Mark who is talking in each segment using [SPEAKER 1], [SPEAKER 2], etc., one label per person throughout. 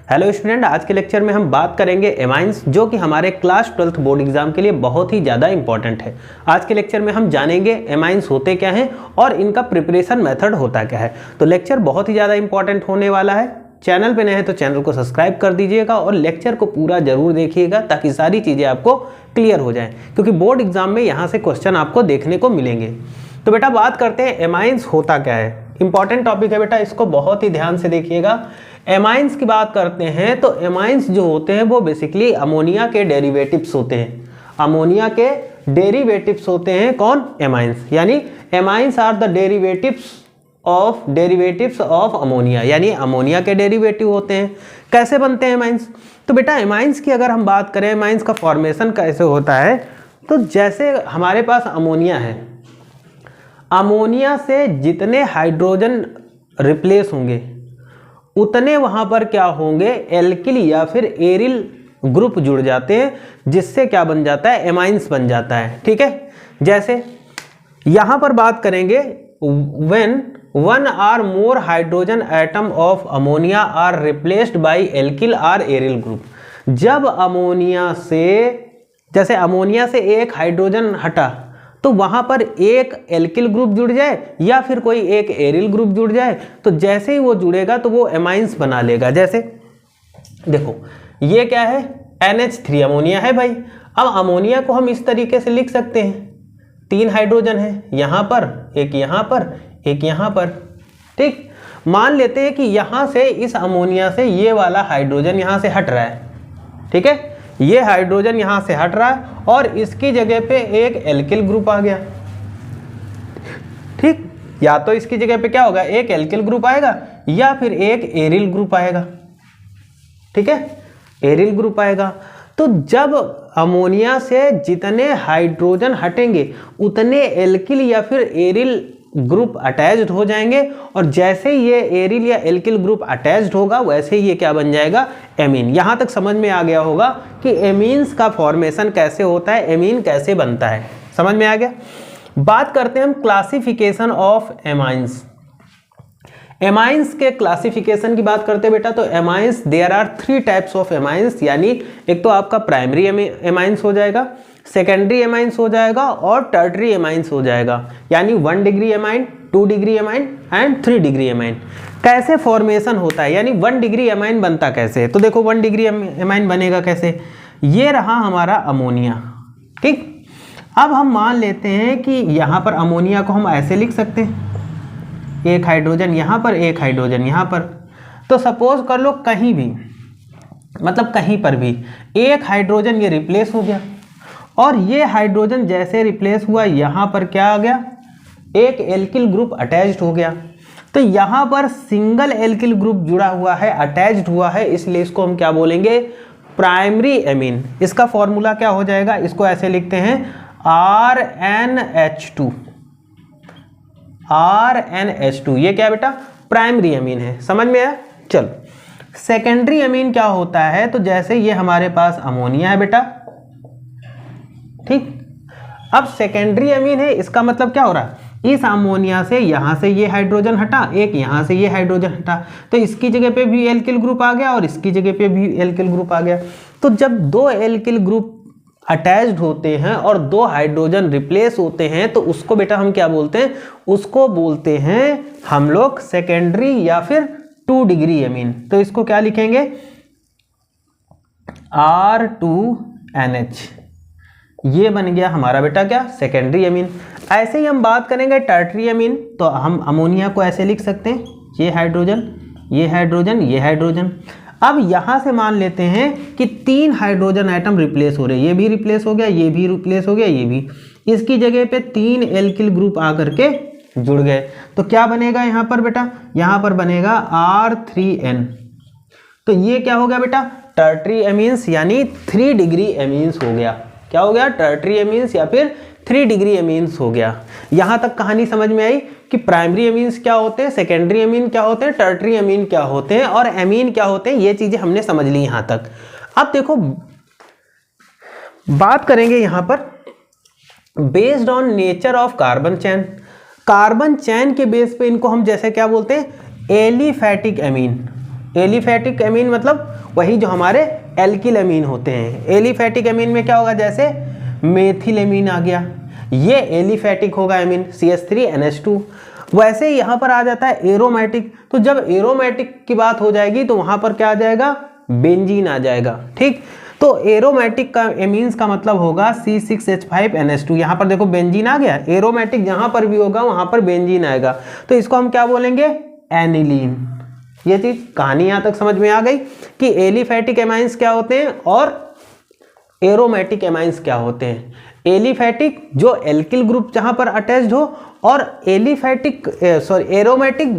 [SPEAKER 1] Hello student, आज के lecture में हम बात करेंगे एमाइंस, जो कि हमारे क्लास 12th बोर्ड एग्जाम के लिए बहुत ही ज़्यादा इंपॉर्टेंट है। आज के लेक्चर में हम जानेंगे एमाइंस होते क्या हैं और इनका प्रिपरेशन मेथड होता क्या है। तो लेक्चर बहुत ही ज़्यादा इंपॉर्टेंट होने वाला है। चैनल पे नए हैं तो चैनल को सब्सक्राइब कर दीजिएगा और लेक्चर को पूरा जरूर देखिएगा ताकि सारी चीज़ें आपको क्लियर हो जाएँ, क्योंकि बोर्ड एग्जाम में यहाँ से क्वेश्चन आपको देखने को मिलेंगे। तो बेटा बात करते हैं एमाइंस होता क्या है। इंपॉर्टेंट टॉपिक है बेटा, इसको बहुत ही ध्यान से देखिएगा। एमाइंस की बात करते हैं तो एमाइंस जो होते हैं वो बेसिकली अमोनिया के डेरिवेटिव्स होते हैं। अमोनिया के डेरिवेटिव्स होते हैं कौन? एमाइंस। यानी amines are the derivatives of ammonia, यानी अमोनिया के डेरिवेटिव होते हैं। कैसे बनते हैं एमाइंस? तो बेटा एमाइंस की अगर हम बात करें, एमाइंस का फॉर्मेशन कैसे होता है, तो जैसे हमारे पास अमोनिया है, अमोनिया से जितने हाइड्रोजन रिप्लेस होंगे उतने वहां पर क्या होंगे, एल्किल या फिर एरिल ग्रुप जुड़ जाते हैं, जिससे क्या बन जाता है, एमाइंस बन जाता है। ठीक है, जैसे यहां पर बात करेंगे when one or more hydrogen atom of ammonia are replaced by alkyl or aryl group. जब अमोनिया से, जैसे अमोनिया से एक हाइड्रोजन हटा तो वहां पर एक एल्किल ग्रुप जुड़ जाए या फिर कोई एक एरिल ग्रुप जुड़ जाए, तो जैसे ही वो जुड़ेगा तो वो एमाइंस बना लेगा। जैसे देखो ये क्या है, NH3 अमोनिया है भाई। अब अमोनिया को हम इस तरीके से लिख सकते हैं, 3 हाइड्रोजन है यहां पर, एक यहां पर, एक यहां पर। ठीक, मान लेते हैं कि यहां से इस अमोनिया से ये वाला हाइड्रोजन यहां से हट रहा है। ठीक है, ये हाइड्रोजन यहां से हट रहा है और इसकी जगह पे एक एल्किल ग्रुप आ गया। ठीक, या तो इसकी जगह पे क्या होगा, एक एल्किल ग्रुप आएगा या फिर एक एरिल ग्रुप आएगा। ठीक है, एरिल ग्रुप आएगा। तो जब अमोनिया से जितने हाइड्रोजन हटेंगे उतने एल्किल या फिर एरिल ग्रुप अटैच्ड हो जाएंगे, और जैसे ये एरिल या एल्किल ग्रुप अटैच्ड होगा वैसे ही ये क्या बन जाएगा, एमीन। यहां तक समझ में आ गया होगा कि एमीन्स का फॉर्मेशन कैसे होता है, एमीन कैसे बनता है, समझ में आ गया। बात करते हैं हम क्लासिफिकेशन ऑफ एमाइंस। एमाइंस के क्लासिफिकेशन की बात करते हैं बेटा, तो amines there are 3 types of amines. यानी एक तो आपका प्राइमरी एमाइंस हो जाएगा, सेकेंडरी एमाइंस हो जाएगा और टर्टरी एमाइंस हो जाएगा। यानी 1 degree amine, 2 degree amine and 3 degree amine. कैसे फॉर्मेशन होता है, यानी 1 डिग्री एमाइन बनता कैसे है? तो देखो 1 डिग्री एमाइन बनेगा कैसे, ये रहा हमारा अमोनिया। ठीक, अब हम मान लेते हैं कि यहाँ पर अमोनिया को हम ऐसे लिख सकते हैं, एक हाइड्रोजन यहाँ पर, एक हाइड्रोजन यहाँ पर। तो सपोज कर लो कहीं भी, मतलब कहीं पर भी एक हाइड्रोजन ये रिप्लेस हो गया, और ये हाइड्रोजन जैसे रिप्लेस हुआ यहाँ पर क्या आ गया, एक एल्किल ग्रुप अटैच्ड हो गया। तो यहाँ पर सिंगल एल्किल ग्रुप जुड़ा हुआ है, अटैच्ड हुआ है, इसलिए इसको हम क्या बोलेंगे, प्राइमरी एमीन। इसका फॉर्मूला क्या हो जाएगा, इसको ऐसे लिखते हैं RNH2। RNH2 ये क्या बेटा, प्राइमरी एमीन है। समझ में आया? चलो सेकेंडरी एमीन क्या होता है, तो जैसे ये हमारे पास अमोनिया है बेटा, ठीक। अब सेकेंडरी एमीन है, इसका मतलब क्या हो रहा है, इस अमोनिया से यहां से ये हाइड्रोजन हटा, एक यहां से ये हाइड्रोजन हटा, तो इसकी जगह पे भी एल्किल ग्रुप आ गया और इसकी जगह पे भी एल्किल ग्रुप आ गया। तो जब 2 एल्किल ग्रुप अटैच्ड होते हैं और 2 हाइड्रोजन रिप्लेस होते हैं तो उसको बेटा हम क्या बोलते हैं, उसको बोलते हैं हम लोग सेकेंडरी या फिर 2 डिग्री एमीन। तो इसको क्या लिखेंगे, R2NH। ये बन गया हमारा बेटा क्या, सेकेंडरी एमीन। ऐसे ही हम बात करेंगे टर्टरी एमीन, तो हम अमोनिया को ऐसे लिख सकते हैं, ये हाइड्रोजन, ये हाइड्रोजन, ये हाइड्रोजन। अब यहां से मान लेते हैं कि 3 हाइड्रोजन एटम रिप्लेस हो रहे हैं, ये भी रिप्लेस हो गया, ये भी रिप्लेस हो गया, ये भी। इसकी जगह पे 3 एल्किल ग्रुप आकर के जुड़ गए, तो क्या बनेगा यहाँ पर बेटा, यहाँ पर बनेगा R3N। तो ये क्या हो गया बेटा, टर्टरी एमीन्स, यानी 3 डिग्री एमीन्स हो गया। क्या हो गया, टर्टरी एमीन्स या फिर 3 डिग्री एमीन्स हो गया। यहां तक कहानी समझ में आई कि प्राइमरी एमीन्स क्या होते हैं, सेकेंडरी एमीन क्या होते हैं, टर्टरी एमीन क्या होते हैं और एमीन क्या होते हैं, ये चीजें हमने समझ ली यहां तक। अब देखो बात करेंगे यहां पर based on nature of carbon chain. Carbon चैन के बेस पे इनको हम जैसे क्या बोलते हैं, एलिफैटिक एमीन। एलिफैटिक एमीन मतलब वही जो हमारे एल्किल एमीन होते हैं। एलिफैटिक एमीन में क्या होगा, जैसे मेथिल एमीन आ गया, ये एलिफैटिक होगा एमीन CH3NH2। वैसे ही यहाँ पर आ जाता है एरोमेटिक, तो जब एरोमेटिक की बात हो जाएगी तो वहाँ पर क्या आ जाएगा, बेंजीन आ जाएगा। ठीक, तो एरोमेटिक का एमीन्स का मतलब होगा C6H5NH2। यहाँ पर देखो बेंजीन आ गया, एरोमेटिक जहाँ पर भी होगा वहाँ पर बेंजीन आएगा, तो इसको हम क्या बोलेंगे, एनिलीन। ये चीज कहानी यहाँ तक समझ में आ गई कि एलिफैटिक एमाइंस क्या होते हैं और एरोमेटिक एमाइंस क्या होते हैं। एलिफैटिक जो एल्किल ग्रुप जहां पर अटैच्ड हो, और एरोमेटिक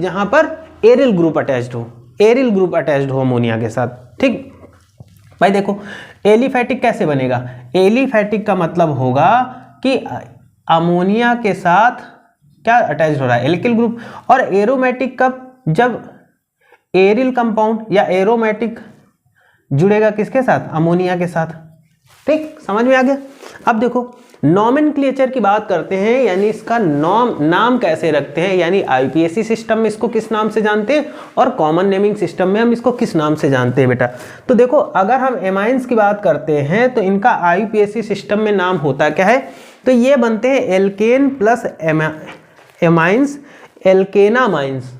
[SPEAKER 1] जहां पर एरिल ग्रुप अटैच्ड हो, एरिल ग्रुप अटैच्ड हो अमोनिया के साथ। ठीक भाई, देखो एलिफैटिक कैसे बनेगा, एलिफैटिक का मतलब होगा कि अमोनिया के साथ क्या अटैच्ड हो रहा है, एल्किल ग्रुप। और एरोमेटिक कब, जब एरिल कंपाउंड या एरोमेटिक जुड़ेगा किसके साथ, अमोनिया के साथ। ठीक, समझ में आ गया। अब देखो नॉमेनक्लेचर की बात करते हैं, यानी इसका नाम कैसे रखते हैं, यानी आईपीएसी सिस्टम में इसको किस नाम से जानते हैं और कॉमन नेमिंग सिस्टम में हम इसको किस नाम से जानते हैं बेटा। तो देखो अगर हम एमाइंस की बात करते हैं तो इनका आईपीएसी सिस्टम में नाम होता क्या है, तो ये बनते हैं एल्केन प्लस एमाइंस, एल्केनामाइंस।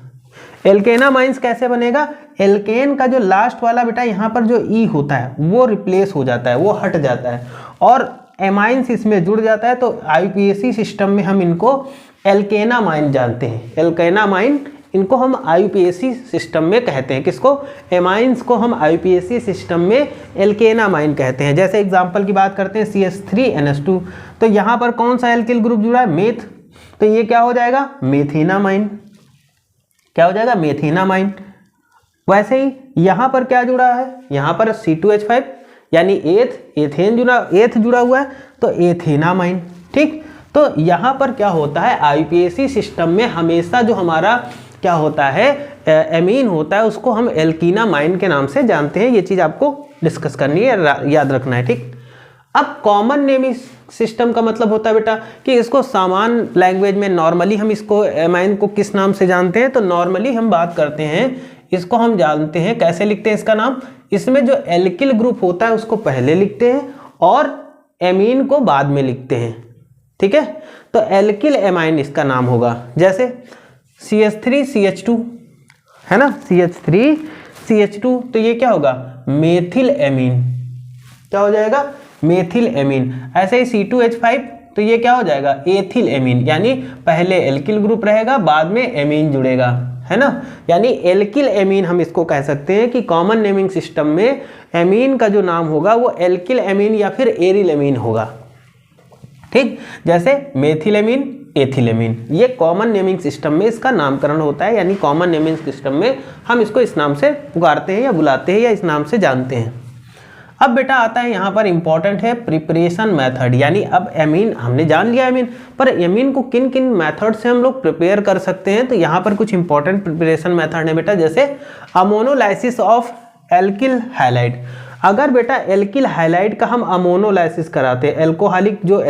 [SPEAKER 1] एल्केनामाइंस कैसे बनेगा, एल्केन का जो लास्ट वाला बेटा यहाँ पर जो ई होता है वो रिप्लेस हो जाता है, वो हट जाता है, और एमाइंस इसमें जुड़ जाता है, तो आईपीएसी सिस्टम में हम इनको एल्केनामाइन जानते हैं। एल्केनामाइन इनको हम आईपीएसी सिस्टम में कहते हैं, किसको, एमाइंस को हम आईपीएसी सिस्टम में एल्केनामाइन कहते हैं। जैसे एग्जांपल की बात करते हैं CH3NH2, तो यहाँ पर कौन सा एल्किल ग्रुप जुड़ा है, मेथ, तो ये क्या हो जाएगा, मेथिनामाइन। क्या हो जाएगा, मेथिनामाइन। वैसे ही यहाँ पर क्या जुड़ा है, यहाँ पर C2H5 यानी एथ जुड़ा हुआ है, तो एथेनामाइन। ठीक, तो यहाँ पर क्या होता है, आईपीएसी सिस्टम में हमेशा जो हमारा क्या होता है एमीन होता है उसको हम एल्कीनामाइन के नाम से जानते हैं। ये चीज़ आपको डिस्कस करनी है, याद रखना है। ठीक, अब कॉमन नेमिंग सिस्टम का मतलब होता है बेटा कि इसको सामान्य लैंग्वेज में नॉर्मली हम इसको एमाइन को किस नाम से जानते हैं, तो नॉर्मली हम बात करते हैं इसको हम जानते हैं, कैसे लिखते हैं इसका नाम, इसमें जो एल्किल ग्रुप होता है उसको पहले लिखते हैं और एमीन को बाद में लिखते हैं। ठीक है, तो एल्किल एमाइन इसका नाम होगा। जैसे CH3CH2 है ना, CH3CH2, तो ये क्या होगा, मेथिल एमीन। क्या हो जाएगा, मेथिल एमीन। ऐसे ही C2H5, तो ये क्या हो जाएगा, एथिल एमीन, यानी पहले एल्किल ग्रुप रहेगा बाद में एमीन जुड़ेगा, है ना, यानी एल्किल एमीन हम इसको कह सकते हैं कि कॉमन नेमिंग सिस्टम में एमीन का जो नाम होगा वो एल्किल एमीन या फिर एरिल एमीन होगा। ठीक, जैसे मेथिल एमीन, एथिल एमीन, ये कॉमन नेमिंग सिस्टम में इसका नामकरण होता है, यानी कॉमन नेमिंग सिस्टम में हम इसको इस नाम से पुकारते हैं या बुलाते हैं या इस नाम से जानते हैं। अब बेटा आता है यहाँ पर इंपॉर्टेंट है प्रिपरेशन मेथड, यानी अब एमीन हमने जान लिया एमीन, पर एमीन को किन किन मेथड से हम लोग प्रिपेयर कर सकते हैं, तो यहाँ पर कुछ इंपॉर्टेंट प्रिपरेशन मेथड है बेटा। जैसे अमोनोलाइसिस ऑफ एल्किल हैलाइड। अगर बेटा एल्किल हैलाइड का हम अमोनोलाइसिस कराते हैं, एल्कोहलिक जो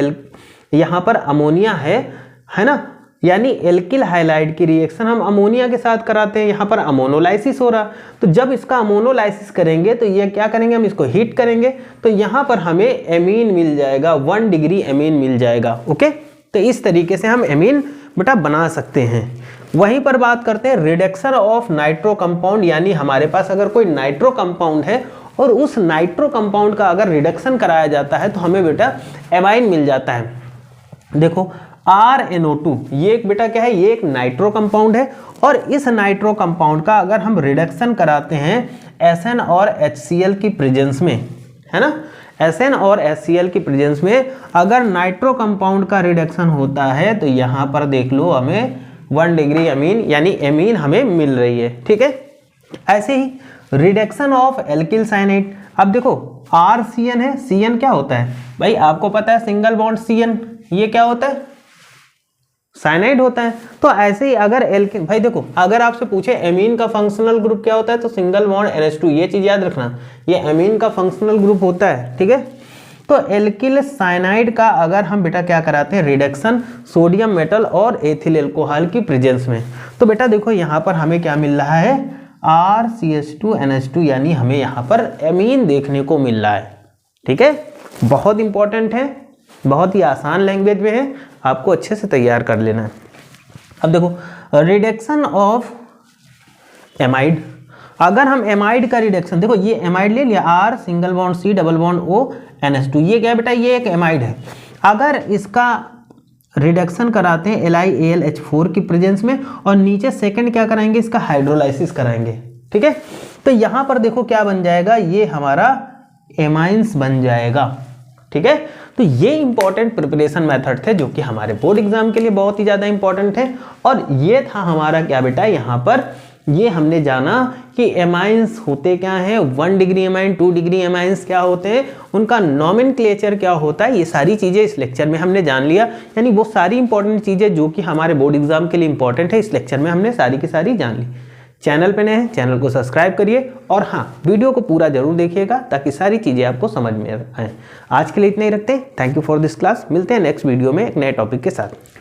[SPEAKER 1] यहाँ पर अमोनिया है ना, यानी एल्किल हाइलाइड की रिएक्शन हम अमोनिया के साथ कराते हैं, यहाँ पर अमोनोलाइसिस हो रहा, तो जब इसका अमोनोलाइसिस करेंगे तो ये क्या करेंगे, हम इसको हीट करेंगे, तो यहाँ पर हमें एमीन मिल जाएगा, 1 डिग्री एमीन मिल जाएगा। ओके, तो इस तरीके से हम एमीन बेटा बना सकते हैं। वहीं पर बात करते हैं रिडक्शन ऑफ नाइट्रो कंपाउंड, यानी हमारे पास अगर कोई नाइट्रो कंपाउंड है और उस नाइट्रो कंपाउंड का अगर रिडक्शन कराया जाता है तो हमें बेटा एमाइन मिल जाता है। देखो RNO2, ये एक बेटा क्या है, ये एक नाइट्रो कंपाउंड है, और इस नाइट्रो कंपाउंड का अगर हम रिडक्शन कराते हैं SN और HCl की प्रेजेंस में, है ना, SN और HCl की प्रेजेंस में अगर नाइट्रो कंपाउंड का रिडक्शन होता है तो यहाँ पर देख लो हमें 1 डिग्री एमीन, यानी एमीन हमें मिल रही है। ठीक है, ऐसे ही रिडक्शन ऑफ एल्किल साइनाइड। अब देखो RCN है, CN क्या होता है भाई, आपको पता है सिंगल बॉन्ड CN, ये क्या होता है, साइनाइड होता है। तो ऐसे ही अगर एल्किन, भाई देखो अगर आपसे पूछे एमीन का फंक्शनल ग्रुप क्या होता है, तो सिंगल बॉन्ड NH2, ये चीज याद रखना, ये एमीन का फंक्शनल ग्रुप होता है। ठीक है, तो एल्किल साइनाइड का अगर हम बेटा क्या कराते हैं, रिडक्शन सोडियम मेटल और एथिल एल्कोहल की प्रेजेंस में, तो बेटा देखो यहाँ पर हमें क्या मिल रहा है, RCH2NH2 यानी हमें यहाँ पर एमीन देखने को मिल रहा है। ठीक है, बहुत इंपॉर्टेंट है, बहुत ही आसान लैंग्वेज में है, आपको अच्छे से तैयार कर लेना है। अब देखो रिडक्शन ऑफ एमाइड, अगर हम एमाइड का रिडक्शन, देखो ये एमाइड ले लिया R single bond C double bond O NH2, ये क्या बेटा, ये एक एमाइड है। अगर इसका रिडक्शन कराते हैं LiAlH4 की प्रेजेंस में और नीचे सेकंड क्या कराएंगे, इसका हाइड्रोलाइसिस कराएंगे। ठीक है, तो यहाँ पर देखो क्या बन जाएगा, ये हमारा एमाइंस बन जाएगा। ठीक है, तो ये इंपॉर्टेंट प्रिपरेशन मेथड थे जो कि हमारे बोर्ड एग्जाम के लिए बहुत ही ज़्यादा इंपॉर्टेंट है। और ये था हमारा क्या बेटा, यहाँ पर ये हमने जाना कि एमाइंस होते क्या हैं, 1 डिग्री एमाइन, 2 डिग्री एमाइंस क्या होते हैं, उनका नॉमेनक्लेचर क्या होता है, ये सारी चीज़ें इस लेक्चर में हमने जान लिया। यानी वो सारी इंपॉर्टेंट चीज़ें जो कि हमारे बोर्ड एग्जाम के लिए इंपॉर्टेंट है, इस लेक्चर में हमने सारी की सारी जान ली। चैनल पे नए हैं, चैनल को सब्सक्राइब करिए और हाँ, वीडियो को पूरा जरूर देखिएगा ताकि सारी चीज़ें आपको समझ में आए। आज के लिए इतना ही रखते हैं। Thank you for this class. मिलते हैं नेक्स्ट वीडियो में एक नए टॉपिक के साथ।